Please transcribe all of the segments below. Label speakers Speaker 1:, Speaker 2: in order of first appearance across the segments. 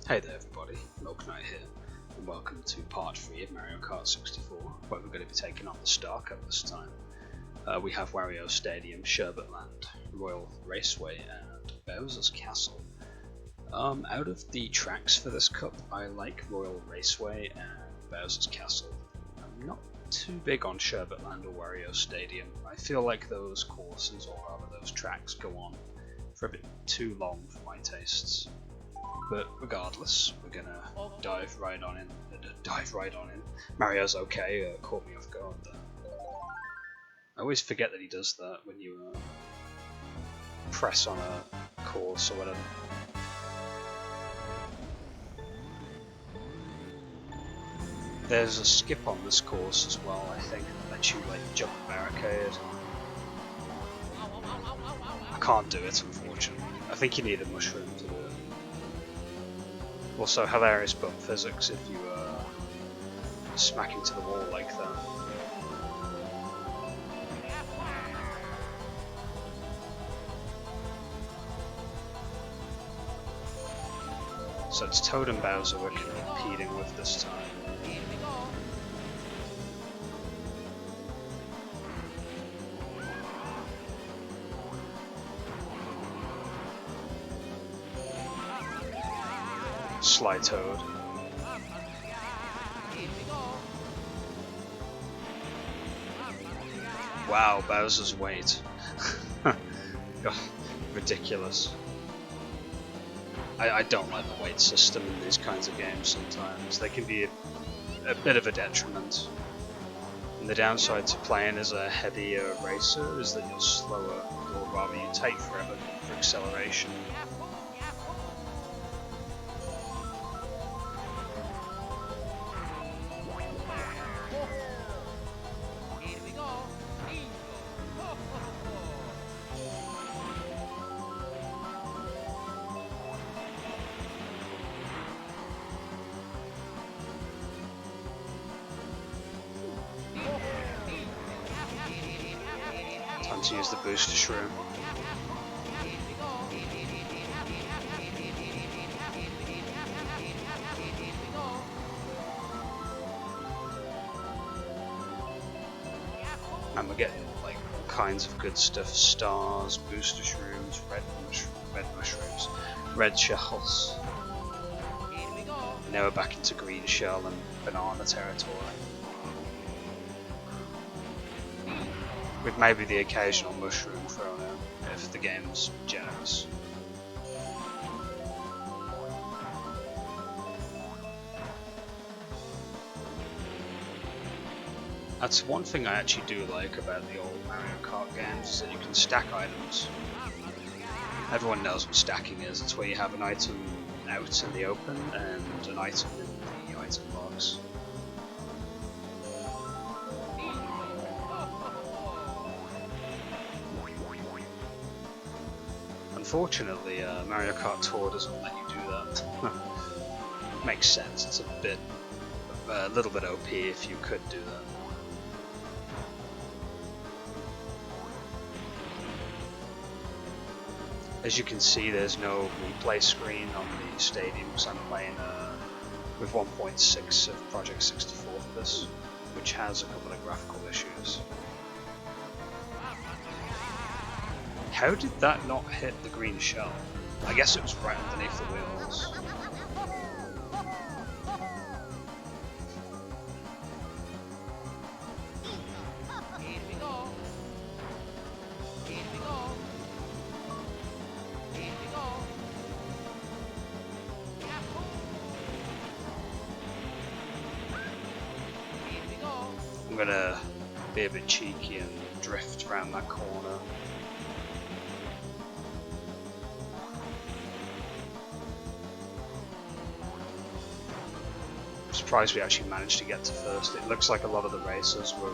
Speaker 1: Hey there everybody, MilkNyte here, and welcome to part 3 of Mario Kart 64, where we're going to be taking on the Star Cup this time. We have Wario Stadium, Sherbet Land, Royal Raceway, and Bowser's Castle. Out of the tracks for this cup, I like Royal Raceway and Bowser's Castle. I'm not too big on Sherbet Land or Wario Stadium. I feel like those courses, or rather those tracks, go on for a bit too long for my tastes. But regardless, we're gonna dive right on in. Mario's okay, caught me off guard there. I always forget that he does that when you press on a course or whatever. There's a skip on this course as well, I think, that lets you like jump a barricade. I can't do it, unfortunately. I think you need a mushroom to do it. Also, hilarious bump physics if you smack into the wall like that. So it's Toad and Bowser we're competing with this time. Sly Toad. Wow, Bowser's weight. God, ridiculous. I don't like the weight system in these kinds of games sometimes. They can be a bit of a detriment. And the downside to playing as a heavier racer is that you're slower, or rather you take forever for acceleration. Time to use the booster shroom. And we're getting like all kinds of good stuff: stars, booster shrooms, red mushrooms, red shells. Now we're back into green shell and banana territory, with maybe the occasional mushroom thrown in if the game's generous. That's one thing I actually do like about the old Mario Kart games, is that you can stack items. Everyone knows what stacking is. It's where you have an item out in the open and an item in the item box. Unfortunately, Mario Kart Tour doesn't let you do that. Makes sense. It's a little bit OP if you could do that. As you can see, there's no replay screen on the stadium because I'm playing with 1.6 of Project 64 for this, which has a couple of graphical issues. How did that not hit the green shell? I guess it was right underneath the wheels. I'm gonna be a bit cheeky and drift around that corner. I'm surprised we actually managed to get to first. It looks like a lot of the racers were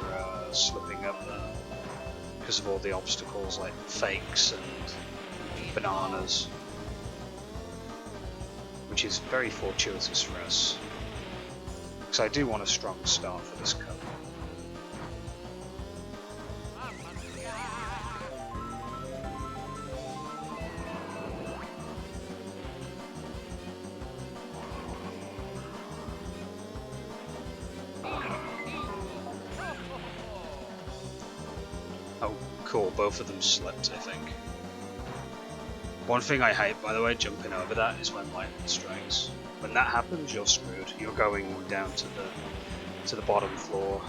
Speaker 1: slipping up there because of all the obstacles like fakes and bananas, which is very fortuitous for us, because I do want a strong start for this cup. cool, both of them slipped, I think. One thing I hate, by the way, jumping over that, is when lightning strikes. When that happens, you're screwed. You're going down to the bottom floor.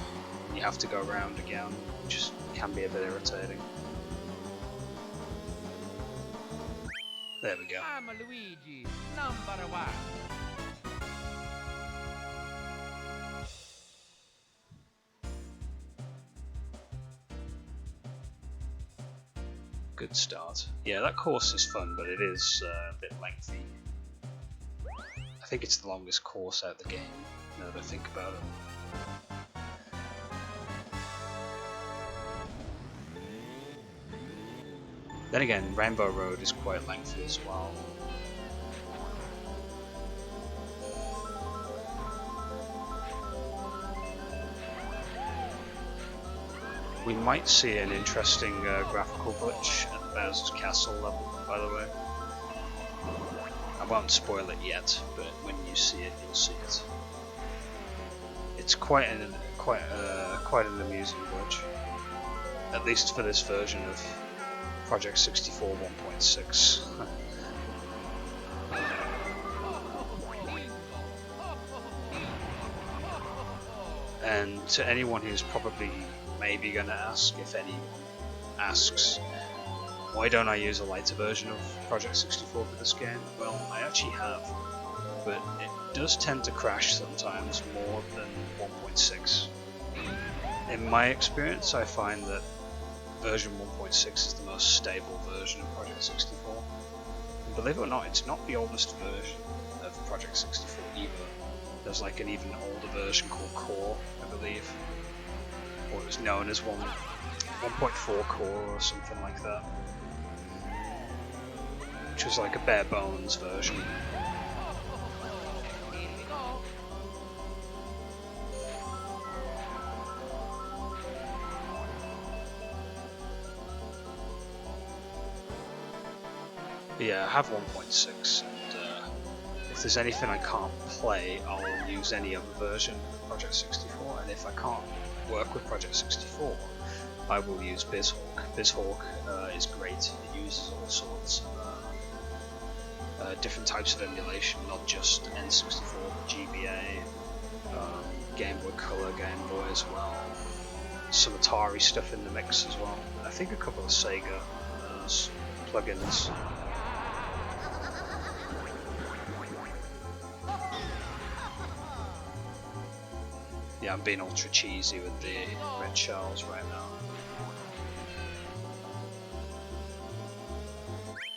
Speaker 1: You have to go around again, which can be a bit irritating. There we go.
Speaker 2: I'm Luigi, #1.
Speaker 1: Good start. Yeah, that course is fun, but it is a bit lengthy. I think it's the longest course out of the game, now that I think about it. Then again, Rainbow Road is quite lengthy as well. We might see an interesting graphical glitch at Bowser's Castle level, by the way. I won't spoil it yet, but when you see it, you'll see it. It's quite an amusing glitch, at least for this version of Project 64 1.6. And to anyone who's probably maybe going to ask, if anyone asks, why don't I use a lighter version of Project 64 for this game? Well, I actually have, but it does tend to crash sometimes more than 1.6. In my experience, I find that version 1.6 is the most stable version of Project 64. And believe it or not, it's not the oldest version of Project 64 either. There's like an even older version called Core, I believe. Or it was known as 1.4 Core or something like that. Which was like a bare bones version. But yeah, I have 1.6, and if there's anything I can't play, I'll use any other version of Project 64, and if I can't work with Project 64, I will use BizHawk. BizHawk is great. It uses all sorts of different types of emulation, not just N64, but GBA, Game Boy Color, Game Boy as well. Some Atari stuff in the mix as well. I think a couple of Sega plugins. Yeah, I'm being ultra cheesy with the red shells right now.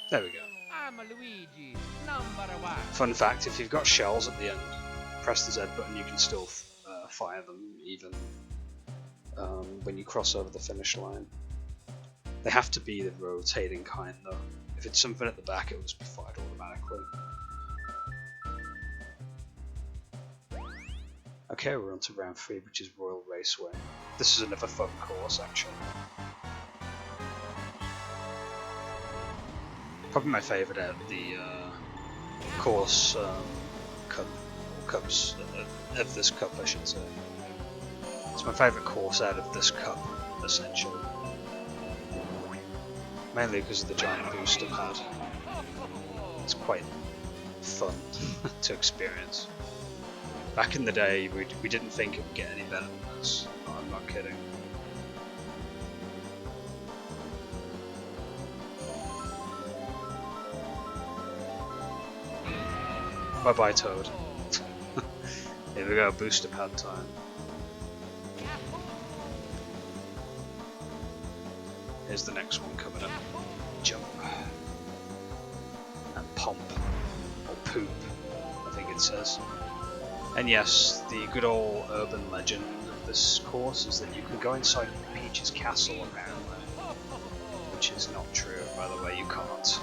Speaker 1: There we go.
Speaker 2: I'm Luigi, #1.
Speaker 1: Fun fact, if you've got shells at the end, press the Z button, you can still fire them even when you cross over the finish line. They have to be the rotating kind though. If it's something at the back, it will just be fired automatically. Okay, we're on to round 3, which is Royal Raceway. This is another fun course, actually. Probably my favourite out of the course cups of this cup, I should say. It's my favourite course out of this cup, essentially. Mainly because of the giant booster pad. It's quite fun to experience. Back in the day, we didn't think it would get any better than this. No, I'm not kidding. Bye bye, Toad. Here we go, booster pad time. Here's the next one coming up. Jump. And pomp. Or poop, I think it says. And yes, the good old urban legend of this course is that you can go inside Peach's castle apparently. Which is not true, by the way, you can't.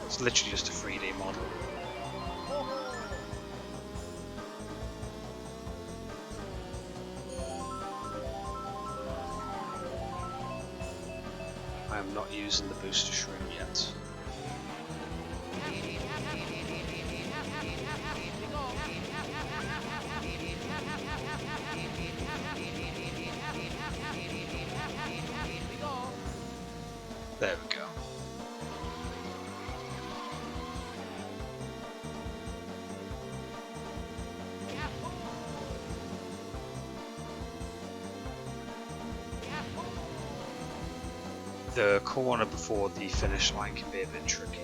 Speaker 1: It's literally just a 3D model. I am not using the booster shroom yet. The corner before the finish line can be a bit tricky.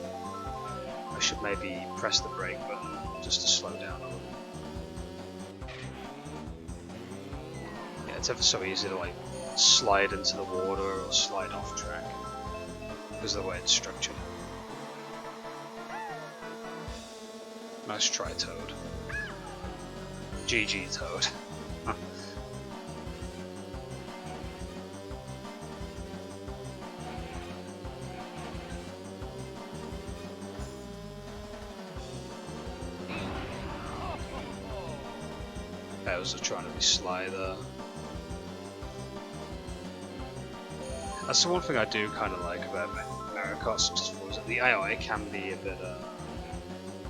Speaker 1: I should maybe press the brake button just to slow down a little. Yeah, it's ever so easy to like slide into the water or slide off track because of the way it's structured. Nice try, Toad. GG, Toad. Bowser trying to be sly there. That's the one thing I do kind of like about Mario Kart 64 is that the AI can be a bit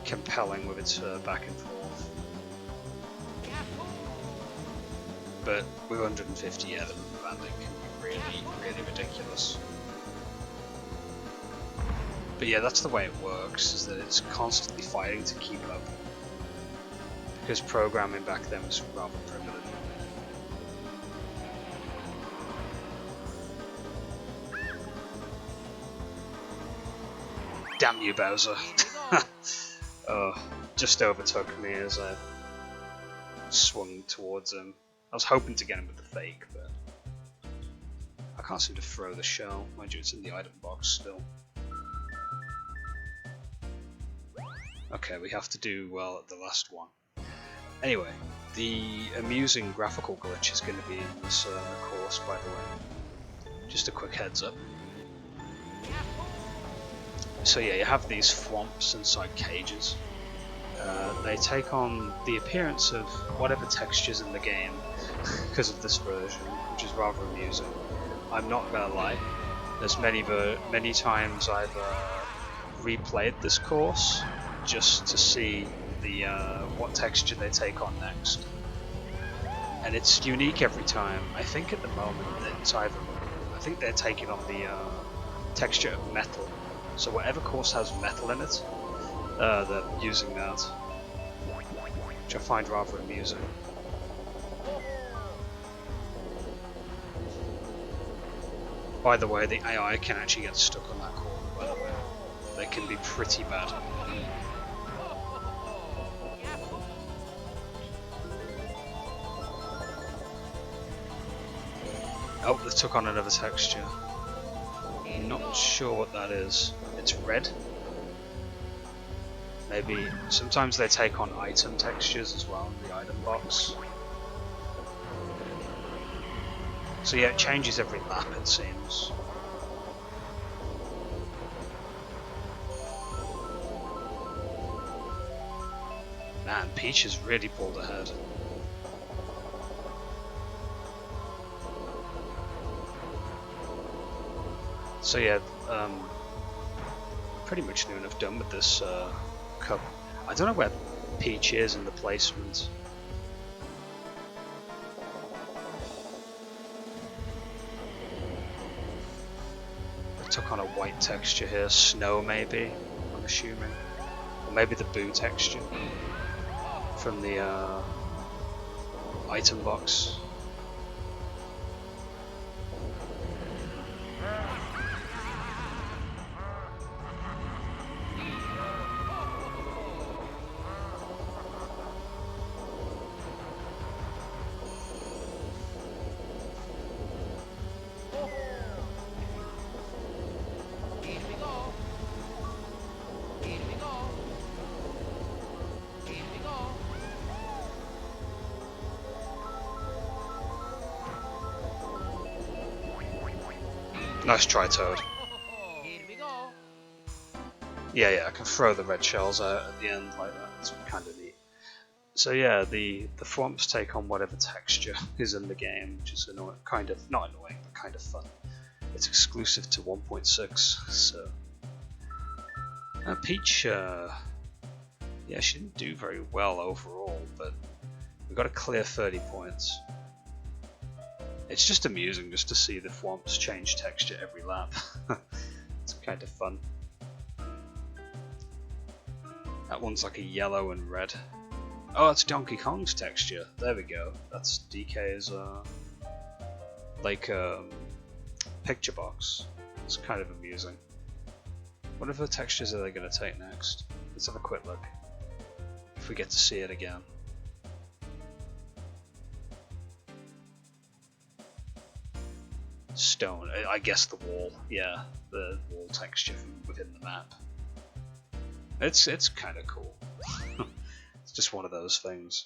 Speaker 1: compelling with its back and forth. But with 150, yeah, the landing can be really ridiculous. But yeah, that's the way it works, is that it's constantly fighting to keep up. Because programming back then was rather primitive. Damn you, Bowser! Oh, just overtook me as I swung towards him. I was hoping to get him with the fake, but I can't seem to throw the shell. Mind you, it's in the item box still. Okay, we have to do well at the last one. Anyway, the amusing graphical glitch is going to be in this course, by the way. Just a quick heads up. So yeah, you have these thwomps inside cages. They take on the appearance of whatever textures in the game because of this version, which is rather amusing. I'm not gonna lie, there's many times I've replayed this course just to see the what texture they take on next, and it's unique every time. I think at the moment it's I think they're taking on the texture of metal. So whatever course has metal in it, they're using that, which I find rather amusing. By the way, the AI can actually get stuck on that corner, by the way. They can be pretty bad. Oh, they took on another texture. Not sure what that is. It's red. Maybe sometimes they take on item textures as well in the item box. So yeah, it changes every lap, it seems. Man, Peach has really pulled ahead. So yeah, pretty much near enough done with this cup. I don't know where Peach is in the placement. I took on a white texture here, snow maybe, I'm assuming. Or maybe the boo texture from the item box. Nice try, Toad.
Speaker 2: Here we go.
Speaker 1: Yeah, I can throw the red shells out at the end like that. It's kind of neat. So yeah, the thwomps take on whatever texture is in the game, which is annoying, kind of not annoying, but kind of fun. It's exclusive to 1.6, so Peach, yeah, she didn't do very well overall, but we got a clear 30 points. It's just amusing just to see the thwomps change texture every lap. It's kind of fun. That one's like a yellow and red. Oh, that's Donkey Kong's texture. There we go. That's DK's like picture box. It's kind of amusing. What other textures are they going to take next? Let's have a quick look. If we get to see it again. Stone. I guess the wall. Yeah, the wall texture from within the map. It's kind of cool. It's just one of those things.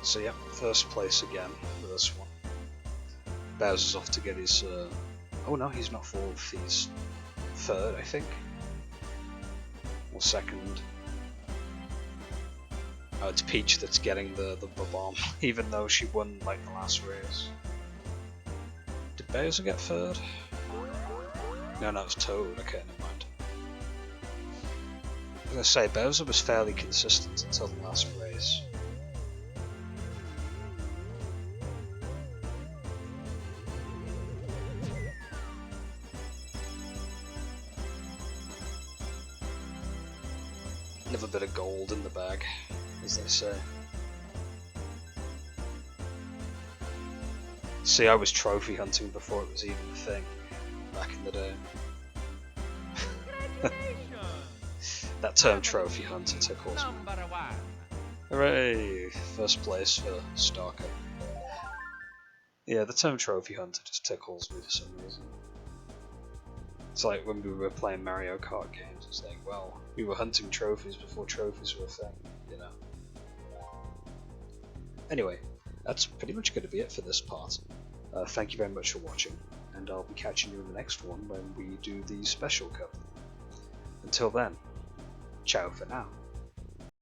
Speaker 1: So yeah, first place again with this one. Bowser's off to get his... oh no, he's not fourth, he's third, I think. Or second. Oh, it's Peach that's getting the bomb, even though she won like the last race. Did Bowser get third? No, it was Toad. Okay, never mind. I was gonna say, Bowser was fairly consistent until the last race. Another bit of gold in the bag, as they say. See, I was trophy hunting before it was even a thing, back in the day. That term trophy hunter tickles me. Hooray! First place for Star Cup. Yeah, the term trophy hunter just tickles me for some reason. It's like when we were playing Mario Kart games, it's like, well, we were hunting trophies before trophies were a thing, you know. Anyway, that's pretty much going to be it for this part. Thank you very much for watching, and I'll be catching you in the next one when we do the Special Cup. Until then, ciao for now.